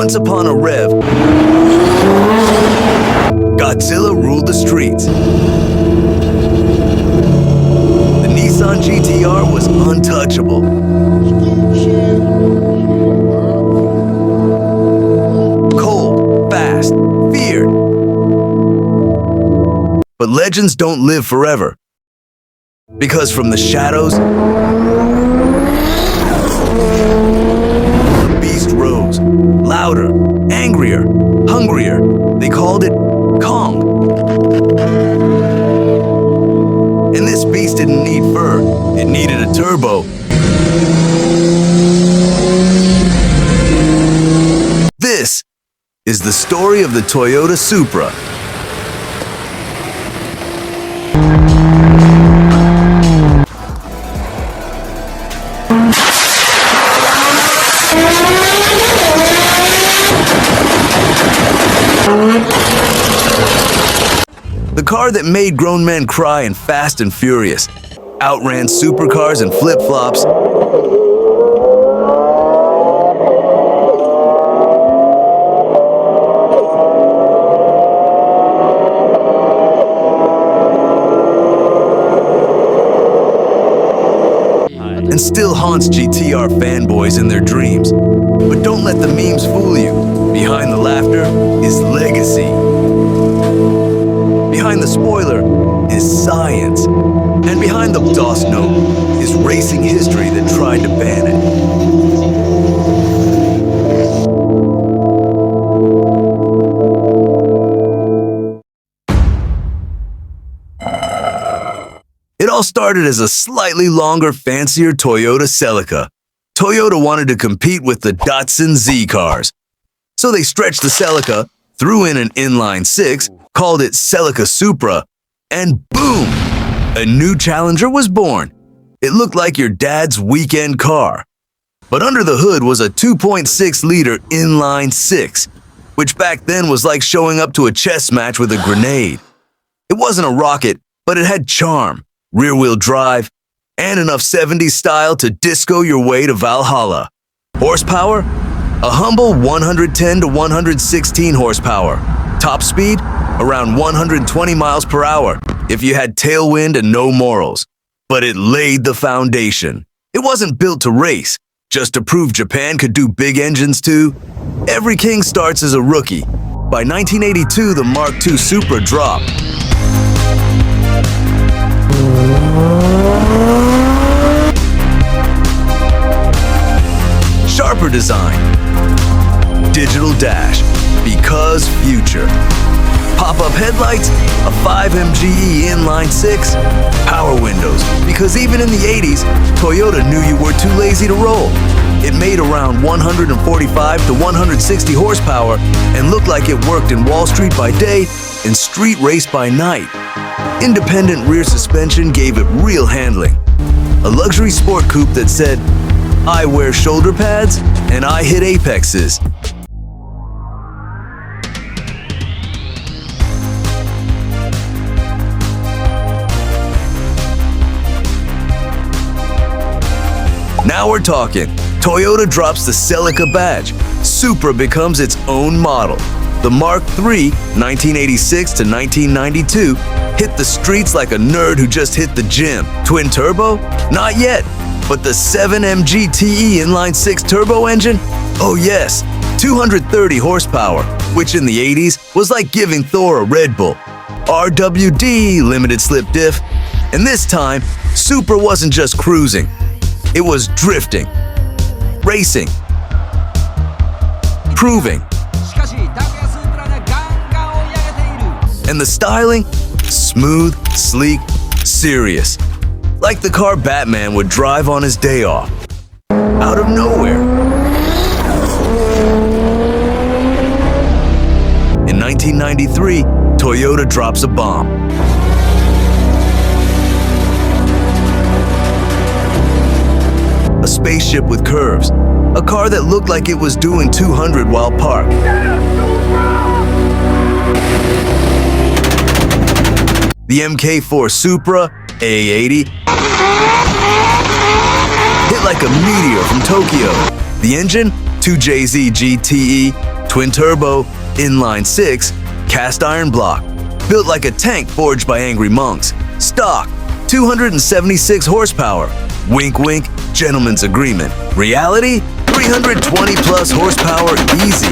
Once upon a rev, Godzilla ruled the streets. The Nissan GTR was untouchable. Cold, fast, feared. But legends don't live forever. Because from the shadows, the beast rose, louder, angrier, hungrier. They called it Kong. And this beast didn't need fur, it needed a turbo. This is the story of the Toyota Supra. The car that made grown men cry in Fast and Furious, outran supercars and flip-flops, and still haunts GTR fanboys in their dreams. But don't let the memes fool you. Behind the laughter is legacy. Behind the spoiler is science. And behind the DOS note is racing history that tried to ban it. It all started as a slightly longer, fancier Toyota Celica. Toyota wanted to compete with the Datsun Z cars. So they stretched the Celica, threw in an inline six, called it Celica Supra, and boom! A new challenger was born. It looked like your dad's weekend car. But under the hood was a 2.6-liter inline six, which back then was like showing up to a chess match with a grenade. It wasn't a rocket, but it had charm, rear-wheel drive, and enough 70s style to disco your way to Valhalla. Horsepower? A humble 110 to 116 horsepower. Top speed? Around 120 miles per hour if you had tailwind and no morals. But it laid the foundation. It wasn't built to race, just to prove Japan could do big engines too. Every king starts as a rookie. By 1982, the Mark II Supra dropped. Sharper design, digital dash, because future. Pop-up headlights, a 5 MGE inline 6, power windows, because even in the 80s, Toyota knew you were too lazy to roll. It made around 145 to 160 horsepower and looked like it worked in Wall Street by day and street race by night. Independent rear suspension gave it real handling. A luxury sport coupe that said, I wear shoulder pads and I hit apexes. Now we're talking. Toyota drops the Celica badge. Supra becomes its own model. The Mark III, 1986 to 1992, hit the streets like a nerd who just hit the gym. Twin turbo? Not yet. But the 7MG TE inline 6 turbo engine? Oh yes, 230 horsepower, which in the 80s was like giving Thor a Red Bull. RWD, limited slip diff. And this time, Supra wasn't just cruising. It was drifting, racing, proving. And the styling? Smooth, sleek, serious. Like the car Batman would drive on his day off. Out of nowhere. In 1993, Toyota drops a bomb. A spaceship with curves. A car that looked like it was doing 200 while parked. The MK4 Supra, A80, hit like a meteor from Tokyo. The engine, 2JZ GTE, twin-turbo, inline-6, cast iron block, built like a tank forged by angry monks, stock, 276 horsepower, wink wink, gentleman's agreement. Reality? 320 plus horsepower easy.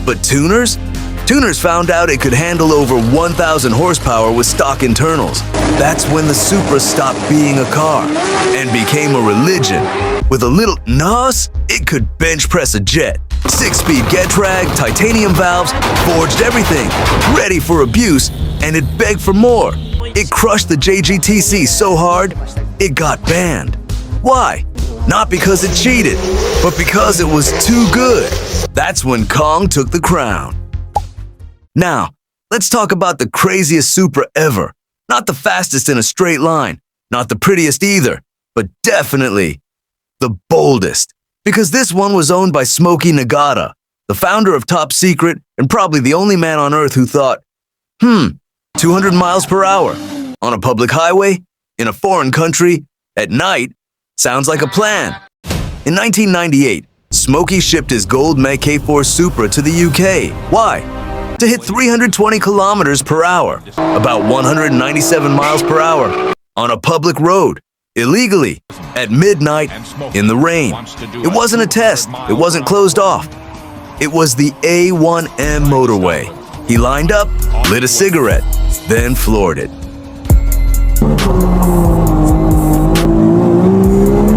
But tuners? Tuners found out it could handle over 1,000 horsepower with stock internals. That's when the Supra stopped being a car and became a religion. With a little nos, it could bench press a jet. 6-speed get drag, titanium valves, forged everything, ready for abuse, and it begged for more. It crushed the JGTC so hard, it got banned. Why? Not because it cheated, but because it was too good. That's when Kong took the crown. Now, let's talk about the craziest Supra ever. Not the fastest in a straight line, not the prettiest either, but definitely the boldest. Because this one was owned by Smokey Nagata, the founder of Top Secret and probably the only man on earth who thought, 200 miles per hour, on a public highway, in a foreign country, at night, sounds like a plan. In 1998, Smokey shipped his gold MK4 Supra to the UK. Why? To hit 320 kilometers per hour, about 197 miles per hour, on a public road, illegally, at midnight, in the rain. It wasn't a test. It wasn't closed off. It was the A1M motorway. He lined up, lit a cigarette, then floored it.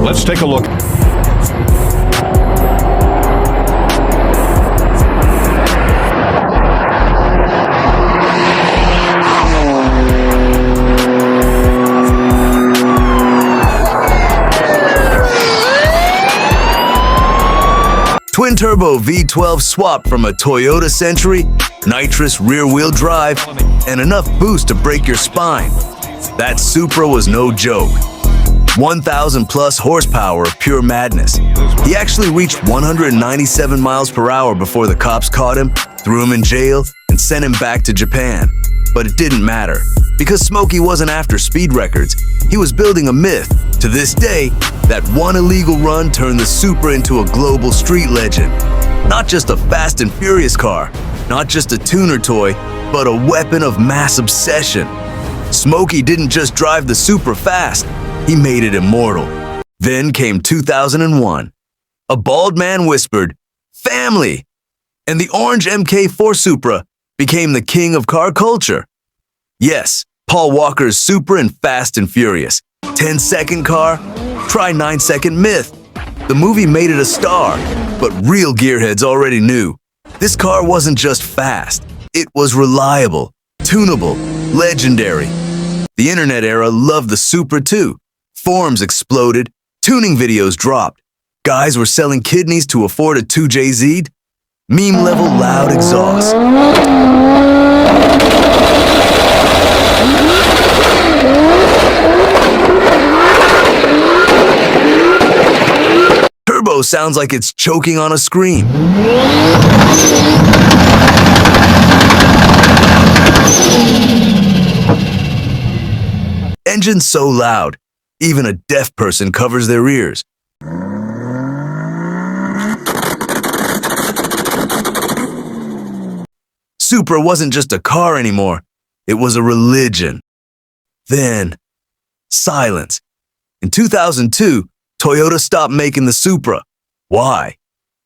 Let's take a look. Twin-turbo V12 swap from a Toyota Century, nitrous rear-wheel drive, and enough boost to break your spine. That Supra was no joke. 1,000 plus horsepower of pure madness. He actually reached 197 miles per hour before the cops caught him, threw him in jail, and sent him back to Japan. But it didn't matter, because Smokey wasn't after speed records. He was building a myth. To this day, that one illegal run turned the Supra into a global street legend. Not just a fast and furious car, not just a tuner toy, but a weapon of mass obsession. Smokey didn't just drive the Supra fast, he made it immortal. Then came 2001. A bald man whispered, "Family!" And the orange MK4 Supra became the king of car culture. Yes, Paul Walker's Supra in Fast and Furious. 10-second car? Try 9-second myth. The movie made it a star, but real gearheads already knew. This car wasn't just fast. It was reliable, tunable, legendary. The internet era loved the Supra too. Forums exploded, tuning videos dropped. Guys were selling kidneys to afford a 2JZ. Meme-level loud exhaust. Turbo sounds like it's choking on a scream. Engine so loud, even a deaf person covers their ears. Supra wasn't just a car anymore, it was a religion. Then, silence. In 2002, Toyota stopped making the Supra. Why?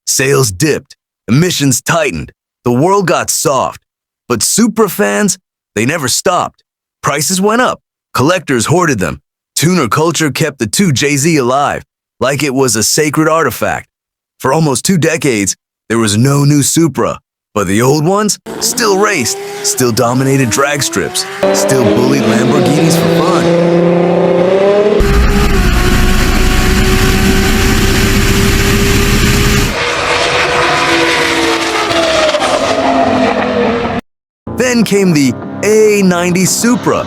Sales dipped, emissions tightened, the world got soft. But Supra fans, they never stopped. Prices went up, collectors hoarded them. Tuner culture kept the 2JZ alive, like it was a sacred artifact. For almost 2 decades, there was no new Supra. But the old ones still raced, still dominated drag strips, still bullied Lamborghinis for fun. Then came the A90 Supra.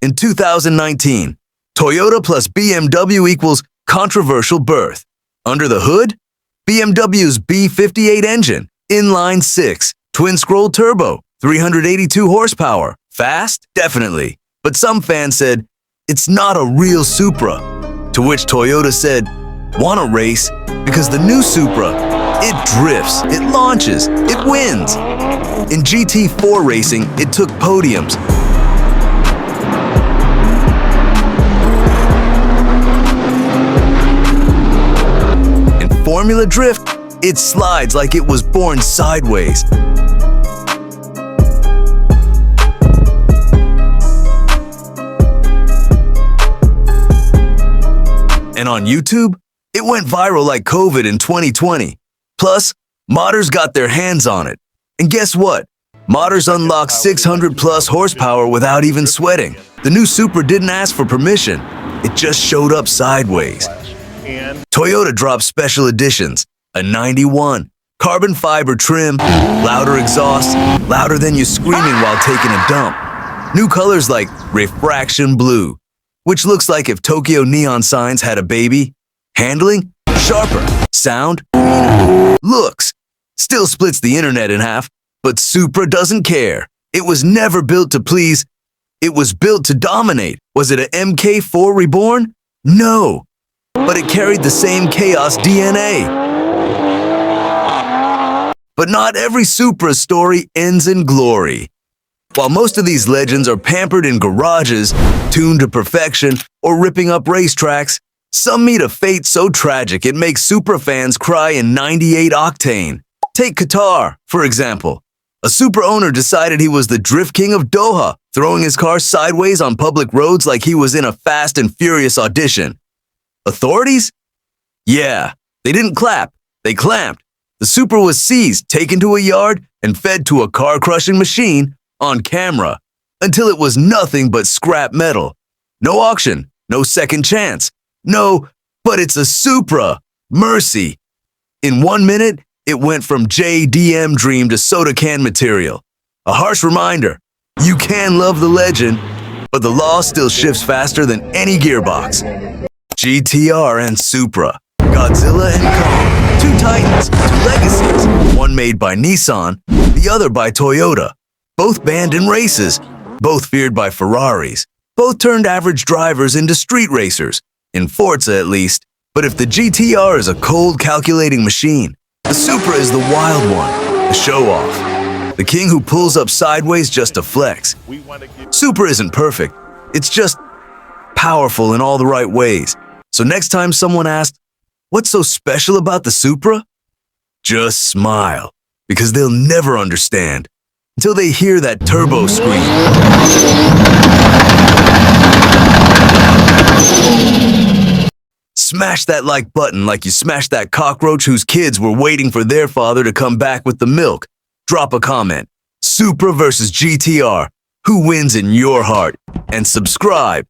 In 2019, Toyota plus BMW equals controversial birth. Under the hood, BMW's B58 engine, inline 6, twin-scroll turbo, 382 horsepower. Fast? Definitely. But some fans said, it's not a real Supra. To which Toyota said, want a race? Because the new Supra, it drifts, it launches, it wins. In GT4 racing, it took podiums. In Formula Drift, it slides like it was born sideways. And on YouTube, it went viral like COVID in 2020. Plus, modders got their hands on it. And guess what? Modders unlocked 600 plus horsepower without even sweating. The new Supra didn't ask for permission. It just showed up sideways. Toyota dropped special editions, a 91, carbon fiber trim, louder exhaust, louder than you screaming while taking a dump. New colors like Refraction Blue, which looks like if Tokyo neon signs had a baby. Handling? Sharper. Sound? Cleaner. Looks? Still splits the internet in half, but Supra doesn't care. It was never built to please. It was built to dominate. Was it an MK4 reborn? No. But it carried the same chaos DNA. But not every Supra story ends in glory. While most of these legends are pampered in garages, tuned to perfection, or ripping up racetracks, some meet a fate so tragic it makes Supra fans cry in 98 octane. Take Qatar, for example. A Supra owner decided he was the drift king of Doha, throwing his car sideways on public roads like he was in a Fast and Furious audition. Authorities? Yeah, they didn't clap, they clamped. The Supra was seized, taken to a yard, and fed to a car-crushing machine on camera, until it was nothing but scrap metal. No auction, no second chance. No, but it's a Supra. Mercy. In 1 minute, it went from JDM dream to soda can material. A harsh reminder, you can love the legend, but the law still shifts faster than any gearbox. GTR and Supra, Godzilla and Kong, two titans, two legacies, one made by Nissan, the other by Toyota. Both banned in races, both feared by Ferraris, both turned average drivers into street racers, in Forza at least. But if the GTR is a cold, calculating machine, the Supra is the wild one, the show-off, the king who pulls up sideways just to flex. Supra isn't perfect, it's just powerful in all the right ways. So next time someone asks, what's so special about the Supra? Just smile, because they'll never understand until they hear that turbo scream. Smash that like button like you smashed that cockroach whose kids were waiting for their father to come back with the milk. Drop a comment. Supra versus GTR. Who wins in your heart? And subscribe,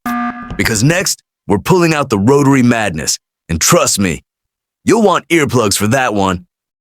because next we're pulling out the rotary madness. And trust me, you'll want earplugs for that one.